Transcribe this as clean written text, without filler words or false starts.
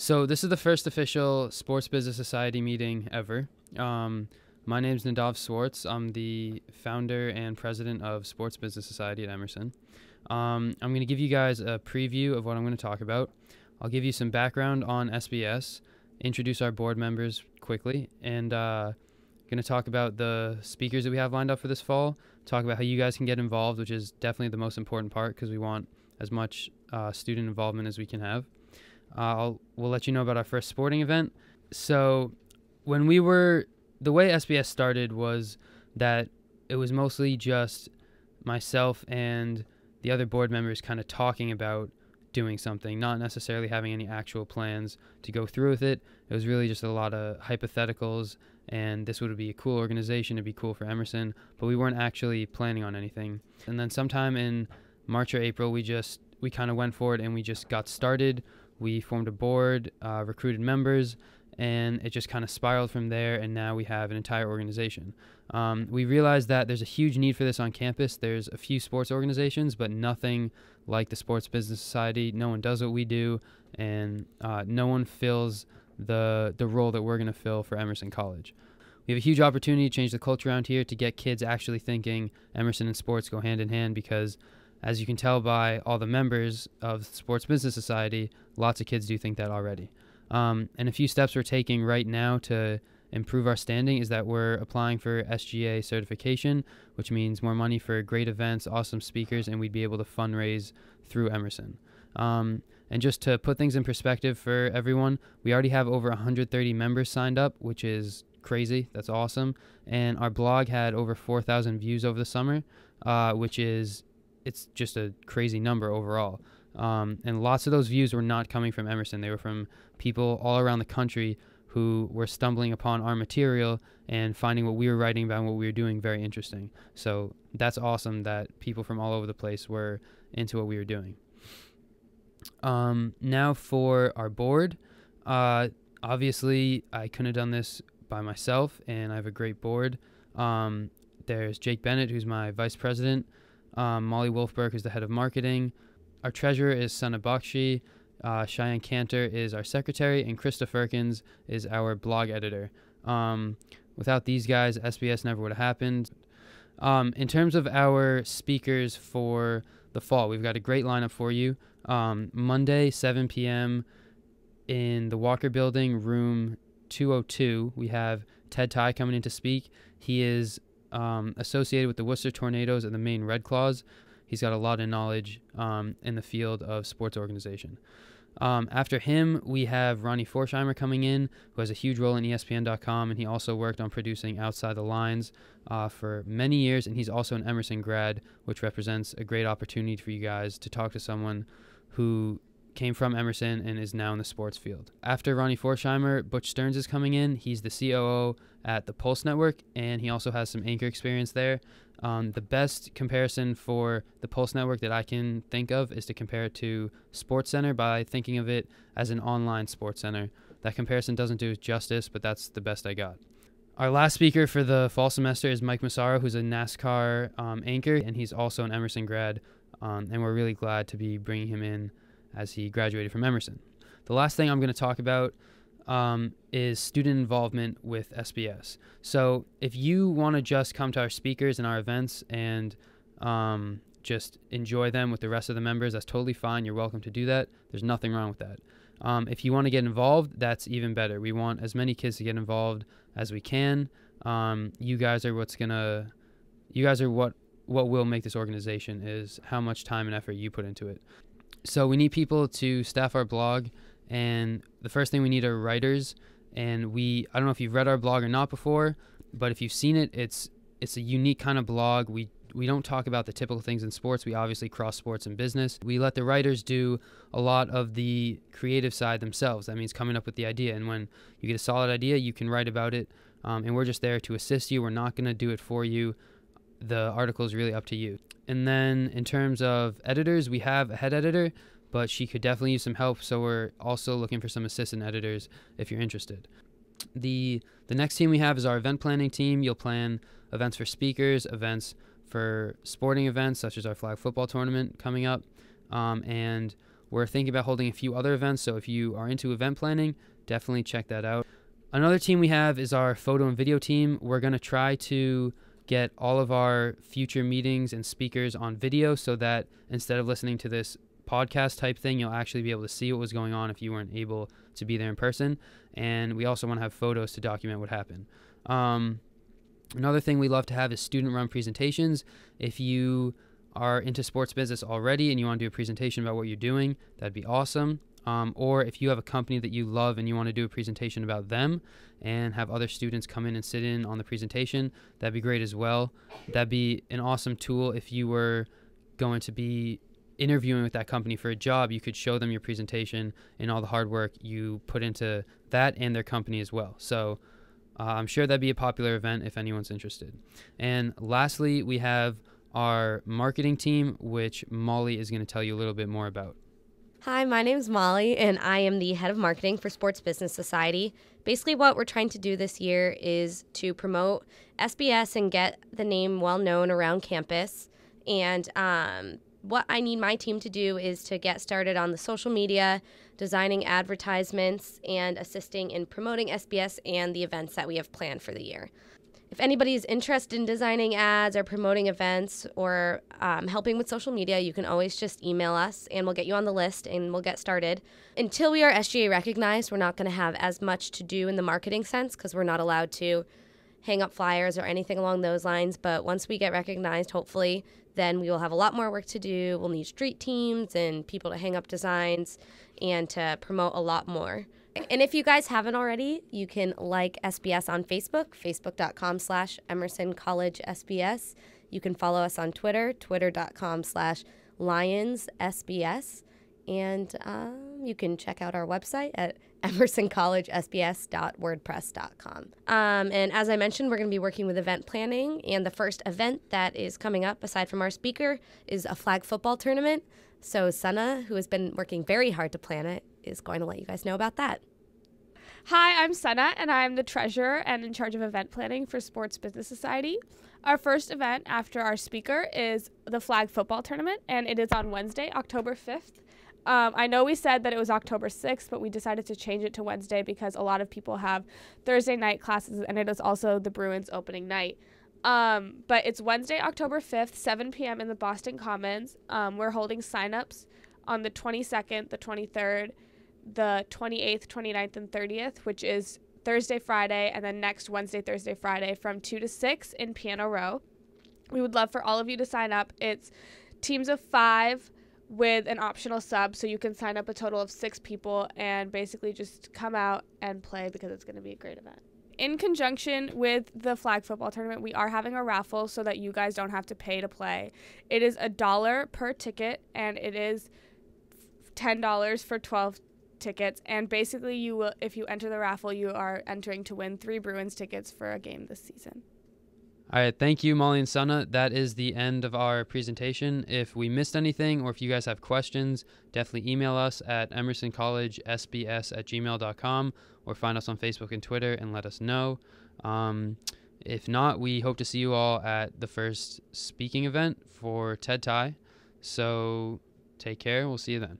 So this is the first official Sports Business Society meeting ever. My name is Nadav Swartz. I'm the founder and president of Sports Business Society at Emerson. I'm going to give you guys a preview of what I'm going to talk about. I'll give you some background on SBS, introduce our board members quickly, and going to talk about the speakers that we have lined up for this fall, talk about how you guys can get involved, which is definitely the most important part because we want as much student involvement as we can have. We'll let you know about our first sporting event. So the way SBS started was that it was mostly just myself and the other board members kind of talking about doing something, not necessarily having any actual plans to go through with it. It was really just a lot of hypotheticals, and this would be a cool organization, it'd be cool for Emerson, but we weren't actually planning on anything. And then sometime in March or April, we kind of went for it and we just got started. We formed a board, recruited members, and it just kind of spiraled from there, and now we have an entire organization. We realized that there's a huge need for this on campus. There's a few sports organizations, but nothing like the Sports Business Society. No one does what we do, and no one fills the role that we're going to fill for Emerson College. We have a huge opportunity to change the culture around here, to get kids actually thinking Emerson and sports go hand in hand, because as you can tell by all the members of Sports Business Society, lots of kids do think that already. And a few steps we're taking right now to improve our standing is that we're applying for SGA certification, which means more money for great events, awesome speakers, and we'd be able to fundraise through Emerson. And just to put things in perspective for everyone, we already have over 130 members signed up, which is crazy. That's awesome. And our blog had over 4,000 views over the summer, it's just a crazy number overall. And lots of those views were not coming from Emerson. They were from people all around the country who were stumbling upon our material and finding what we were writing about and what we were doing very interesting. So that's awesome that people from all over the place were into what we were doing. Now for our board. Obviously, I couldn't have done this by myself, and I have a great board. There's Jake Bennett, who's my vice president. Molly Wolfberg is the head of marketing. Our treasurer is Sana Bakshi. Cheyenne Cantor is our secretary, and Krista Firkins is our blog editor. Without these guys, SBS never would have happened. In terms of our speakers for the fall, we've got a great lineup for you. Monday, 7 p.m. in the Walker Building, room 202, we have Ted Ty coming in to speak. He is associated with the Worcester Tornadoes and the Maine Red Claws. He's got a lot of knowledge in the field of sports organization. After him, we have Ronnie Forsheimer coming in, who has a huge role in ESPN.com, and he also worked on producing Outside the Lines for many years, and he's also an Emerson grad, which represents a great opportunity for you guys to talk to someone who came from Emerson and is now in the sports field. After Ronnie Forsheimer, Butch Stearns is coming in. He's the COO at the Pulse Network, and he also has some anchor experience there. The best comparison for the Pulse Network that I can think of is to compare it to SportsCenter by thinking of it as an online sports center. That comparison doesn't do it justice, but that's the best I got. Our last speaker for the fall semester is Mike Massaro, who's a NASCAR anchor, and he's also an Emerson grad, and we're really glad to be bringing him in as he graduated from Emerson. The last thing I'm going to talk about is student involvement with SBS. So if you want to just come to our speakers and our events and just enjoy them with the rest of the members, that's totally fine. You're welcome to do that. There's nothing wrong with that. If you want to get involved, that's even better. We want as many kids to get involved as we can. You guys are what will make this organization, is how much time and effort you put into it. So we need people to staff our blog, and the first thing we need are writers. And I don't know if you've read our blog or not before, but if you've seen it, it's a unique kind of blog. We don't talk about the typical things in sports. We obviously cross sports and business. We let the writers do a lot of the creative side themselves. That means coming up with the idea, and when you get a solid idea, you can write about it, and we're just there to assist you. We're not going to do it for you. The article is really up to you. And then in terms of editors, we have a head editor, but she could definitely use some help, so we're also looking for some assistant editors if you're interested. The next team we have is our event planning team. You'll plan events for speakers, events for sporting events such as our flag football tournament coming up, and we're thinking about holding a few other events, so if you are into event planning, definitely check that out. Another team we have is our photo and video team. We're going to try to get all of our future meetings and speakers on video so that instead of listening to this podcast type thing, you'll actually be able to see what was going on if you weren't able to be there in person. And we also want to have photos to document what happened. Another thing we love to have is student-run presentations. If you are into sports business already and you want to do a presentation about what you're doing, that'd be awesome. Or if you have a company that you love and you want to do a presentation about them and have other students come in and sit in on the presentation, that'd be great as well. That'd be an awesome tool if you were going to be interviewing with that company for a job. You could show them your presentation and all the hard work you put into that and their company as well. So I'm sure that'd be a popular event if anyone's interested. And lastly, we have our marketing team, which Molly is going to tell you a little bit more about. Hi, my name is Molly, and I am the head of marketing for Sports Business Society. Basically, what we're trying to do this year is to promote SBS and get the name well known around campus. And what I need my team to do is to get started on the social media, designing advertisements, and assisting in promoting SBS and the events that we have planned for the year. If anybody is interested in designing ads or promoting events or helping with social media, you can always just email us and we'll get you on the list and we'll get started. Until we are SGA recognized, we're not going to have as much to do in the marketing sense because we're not allowed to hang up flyers or anything along those lines. But once we get recognized, hopefully, then we will have a lot more work to do. We'll need street teams and people to hang up designs and to promote a lot more. And if you guys haven't already, you can like SBS on Facebook, facebook.com/Emerson College SBS. You can follow us on Twitter, twitter.com/LionsSBS. And you can check out our website at emersoncollegesbs.wordpress.com. And as I mentioned, we're going to be working with event planning. And the first event that is coming up, aside from our speaker, is a flag football tournament. So Sana, who has been working very hard to plan it, is going to let you guys know about that. Hi, I'm Sana, and I'm the treasurer and in charge of event planning for Sports Business Society. Our first event after our speaker is the flag football tournament, and it is on Wednesday, October 5th. I know we said that it was October 6th, but we decided to change it to Wednesday because a lot of people have Thursday night classes, and it is also the Bruins opening night. But it's Wednesday, October 5th, 7 p.m. in the Boston Commons. We're holding signups on the 22nd, the 23rd, the 28th, 29th, and 30th, which is Thursday, Friday, and then next Wednesday, Thursday, Friday from 2 to 6 in Piano Row. We would love for all of you to sign up. It's teams of 5 with an optional sub, so you can sign up a total of 6 people and basically just come out and play because it's going to be a great event. In conjunction with the flag football tournament, we are having a raffle so that you guys don't have to pay to play. It is $1 per ticket, and it is $10 for 12 tickets. And basically, you will, if you enter the raffle, you are entering to win 3 Bruins tickets for a game this season. All right, thank you, Molly and Sana. That is the end of our presentation. If we missed anything or if you guys have questions, definitely email us at emersoncollegesbs@gmail.com or find us on Facebook and Twitter and let us know. If not, we hope to see you all at the first speaking event for TED Tie. So take care. We'll see you then.